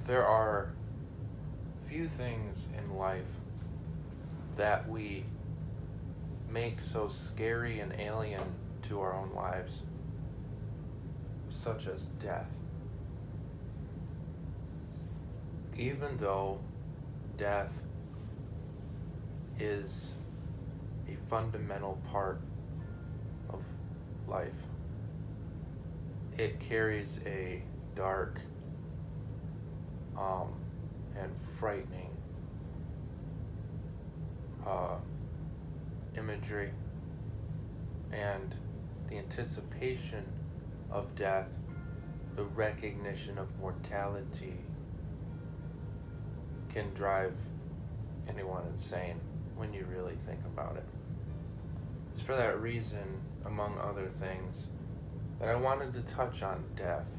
There are few things in life that we make so scary and alien to our own lives, such as death. Even though death is a fundamental part of life, it carries a dark and frightening uh, imagery, and the anticipation of death, the recognition of mortality, can drive anyone insane when you really think about it. It's for that reason, among other things, that I wanted to touch on death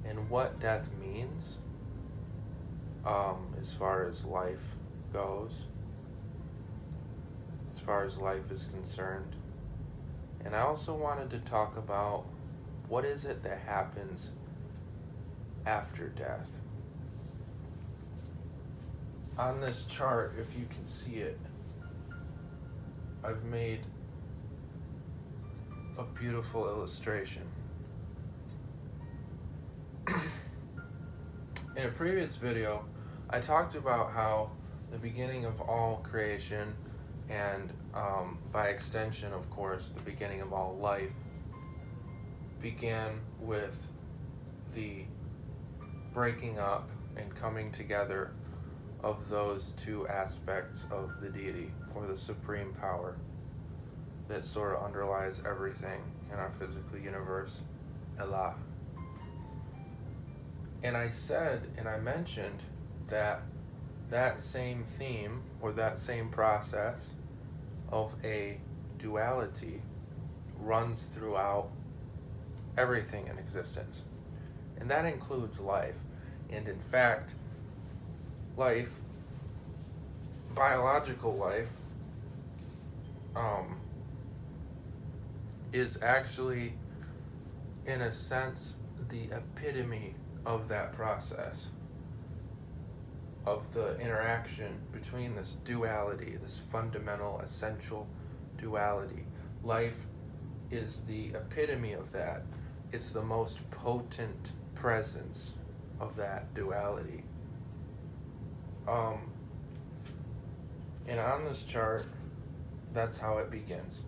and what death means as far as life goes, as far as life is concerned. And I also wanted to talk about what is it that happens after death. On this chart, if you can see it, I've made a beautiful illustration. In a previous video, I talked about how the beginning of all creation, and by extension, of course, the beginning of all life, began with the breaking up and coming together of those two aspects of the deity, or the supreme power that sort of underlies everything in our physical universe, Allah. And I said, and I mentioned that that same theme, or that same process of a duality, runs throughout everything in existence. And that includes life. And in fact, life, biological life, is actually, in a sense, the epitome of that process, of the interaction between this duality, this fundamental, essential duality. Life is the epitome of that. It's the most potent presence of that duality. And on this chart, that's how it begins.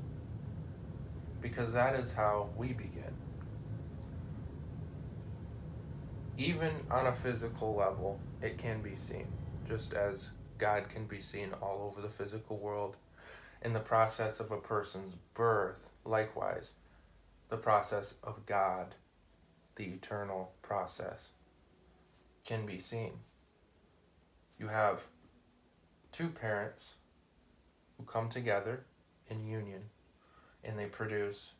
Because that is how we begin. Even on a physical level, it can be seen, just as God can be seen all over the physical world. In the process of a person's birth, likewise, the process of God, the eternal process, can be seen. You have two parents who come together in union, and they produce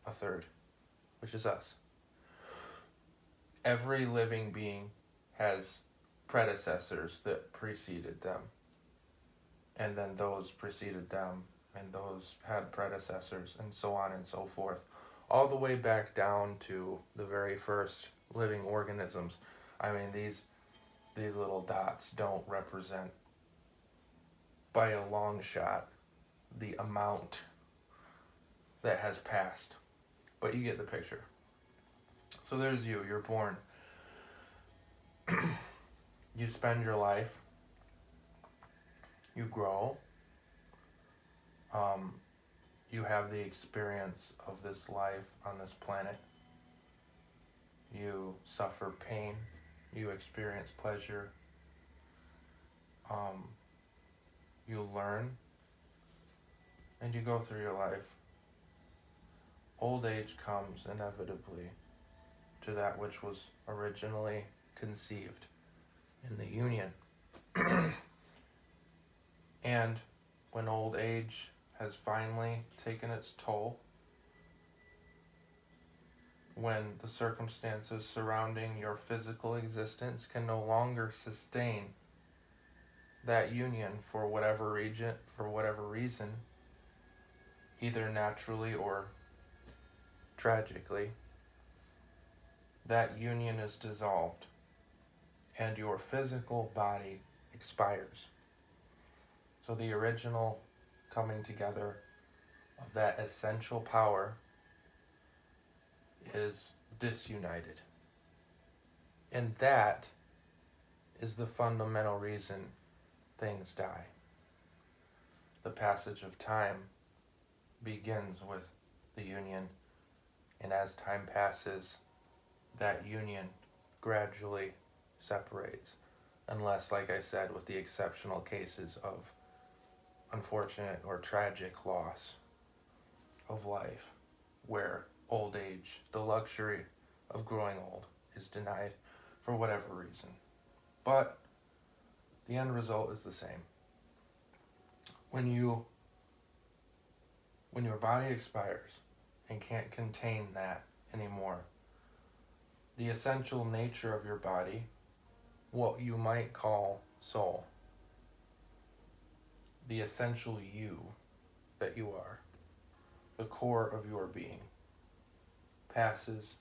a third, which is us. Every living being has predecessors that preceded them, and then those preceded them, and those had predecessors, and so on and so forth, all the way back down to the very first living organisms. I mean, these little dots don't represent by a long shot the amount that has passed, but you get the picture. So there's you. You're born. You spend your life. You grow. You have the experience of this life on this planet. You suffer pain. You experience pleasure. You learn. And you go through your life. Old age comes inevitably to that which was originally conceived in the union. And when old age has finally taken its toll, when the circumstances surrounding your physical existence can no longer sustain that union for whatever reason, either naturally or tragically, that union is dissolved. and your physical body expires. So the original coming together of that essential power is disunited. And that is the fundamental reason things die. The passage of time begins with the union, and as time passes, that union gradually separates, unless, like I said, with the exceptional cases of unfortunate or tragic loss of life, where old age, the luxury of growing old, is denied for whatever reason. But the end result is the same. When your body expires and can't contain that anymore, the essential nature of your body, what you might call soul, the essential you that you are, the core of your being, passes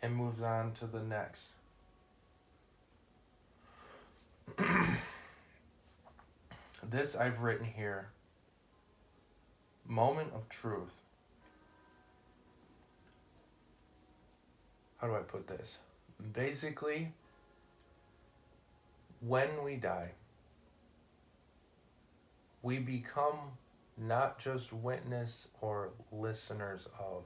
and moves on to the next. This I've written here, moment of truth. How do I put this? Basically, when we die, we become not just witness or listeners of,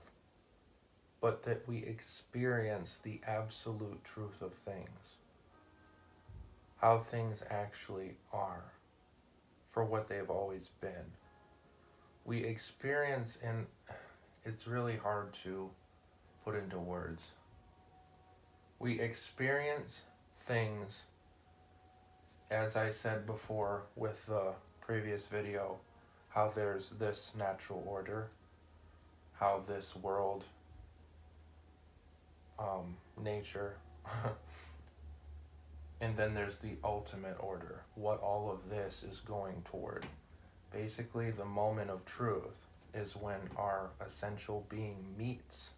but that we experience the absolute truth of things. How things actually are, for what they've always been. We experience, and it's really hard to put into words. We experience things, as I said before with the previous video, how there's this natural order, how this world, nature, and then there's the ultimate order, what all of this is going toward. Basically, the moment of truth is when our essential being meets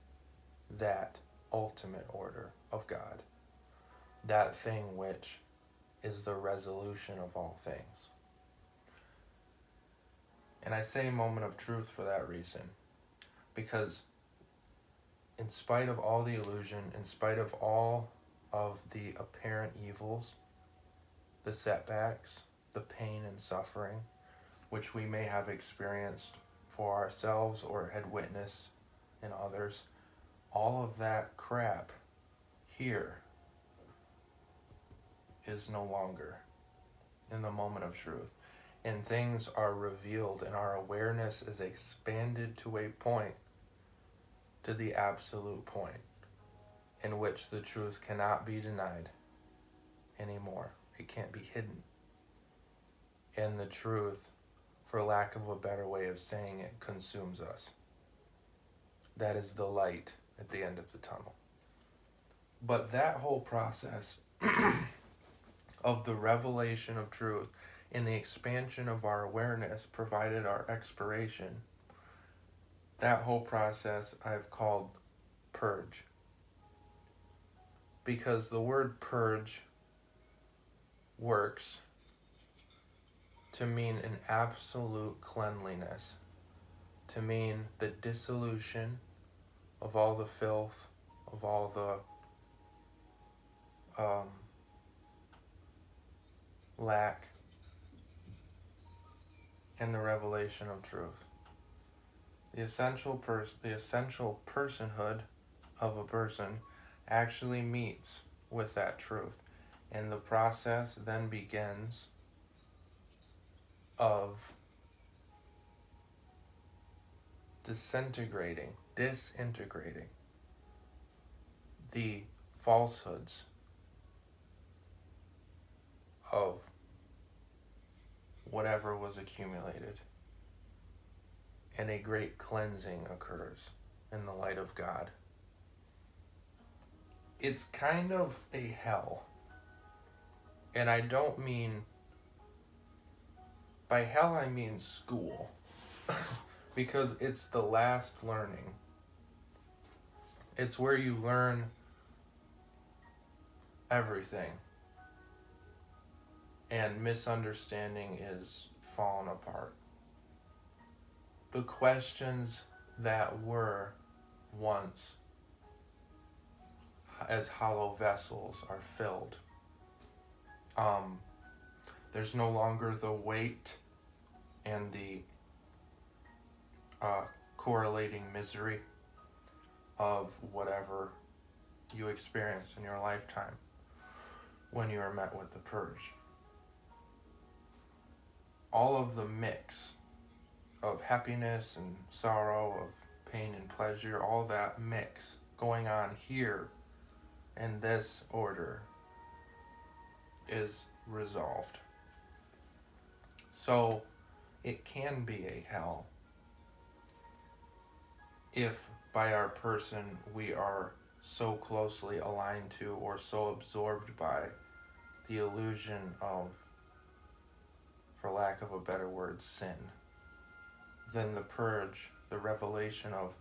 that ultimate order of God, that thing which is the resolution of all things. And I say moment of truth for that reason, because in spite of all the illusion, in spite of all of the apparent evils, the setbacks, the pain and suffering, which we may have experienced for ourselves or had witnessed in others, all of that crap here is no longer in the moment of truth. And things are revealed, and our awareness is expanded to a point, to the absolute point, in which the truth cannot be denied anymore. It can't be hidden. And the truth, for lack of a better way of saying it, consumes us. That is the light at the end of the tunnel. But that whole process of the revelation of truth and the expansion of our awareness, provided our expiration, that whole process I've called purge. Because the word purge works to mean an absolute cleanliness, to mean the dissolution of all the filth, of all the lack, and the revelation of truth. The essential personhood of a person actually meets with that truth, and the process then begins of disintegrating the falsehoods of whatever was accumulated, and a great cleansing occurs in the light of God. It's kind of a hell, and I don't mean, by hell I mean school, because it's the last learning. It's where you learn everything, and misunderstanding is falling apart. The questions that were once as hollow vessels are filled. There's no longer the weight and the correlating misery of whatever you experienced in your lifetime when you are met with the purge. All of the mix of happiness and sorrow, of pain and pleasure, all that mix going on here in this order is resolved. So it can be a hell if by our person we are so closely aligned to or so absorbed by the illusion of, for lack of a better word, sin. Then the purge, the revelation of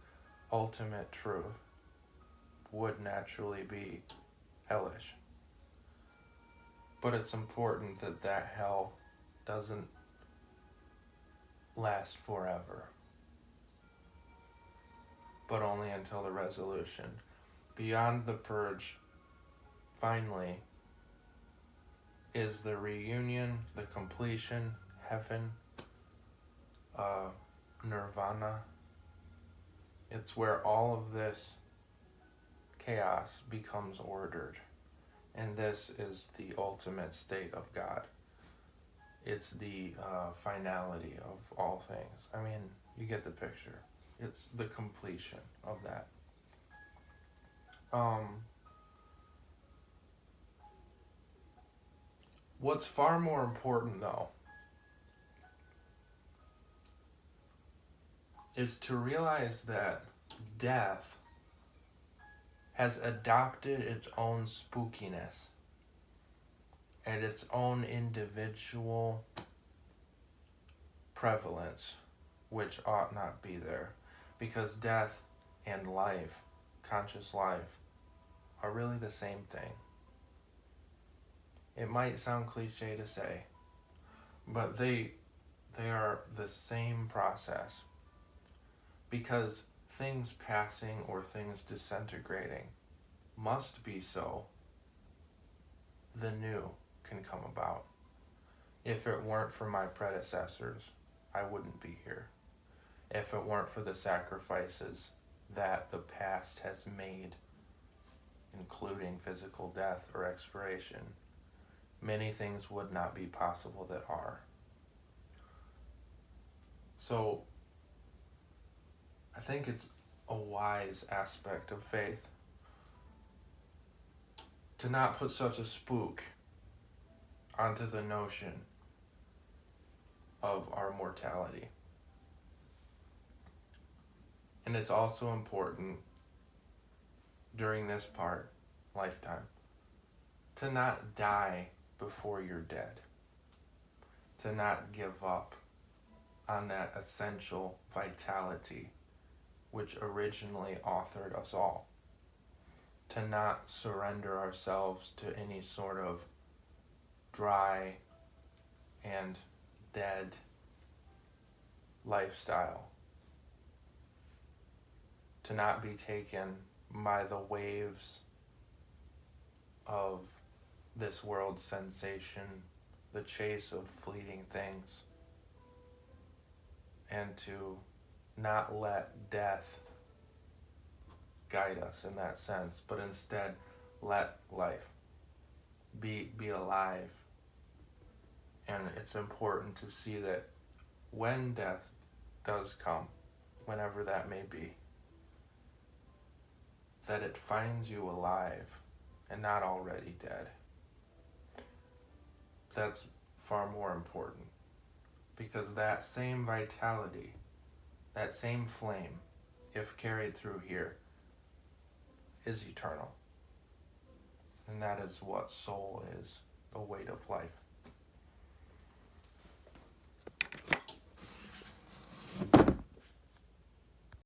ultimate truth, would naturally be hellish. But it's important that that hell doesn't last forever, but only until the resolution. Beyond the purge, finally, is the reunion, the completion, heaven, nirvana. It's where all of this chaos becomes ordered. And this is the ultimate state of God. It's the finality of all things. I mean, you get the picture. It's the completion of that. What's far more important, though, is to realize that death has adopted its own spookiness and its own individual prevalence, which ought not be there, because death and life, conscious life, are really the same thing. It might sound cliche to say, but they are the same process, because things passing or things disintegrating must be so. The new can come about. If it weren't for my predecessors, I wouldn't be here. If it weren't for the sacrifices that the past has made, including physical death or expiration, many things would not be possible that are. So I think it's a wise aspect of faith to not put such a spook onto the notion of our mortality. And it's also important during this lifetime, to not die before you're dead, to not give up on that essential vitality which originally authored us all, to not surrender ourselves to any sort of dry and dead lifestyle, to not be taken by the waves of this world's sensation, the chase of fleeting things, and to not let death guide us in that sense, but instead let life be alive. And it's important to see that when death does come, whenever that may be, that it finds you alive and not already dead. That's far more important, because that same vitality, that same flame, if carried through here, is eternal. And that is what soul is, the weight of life.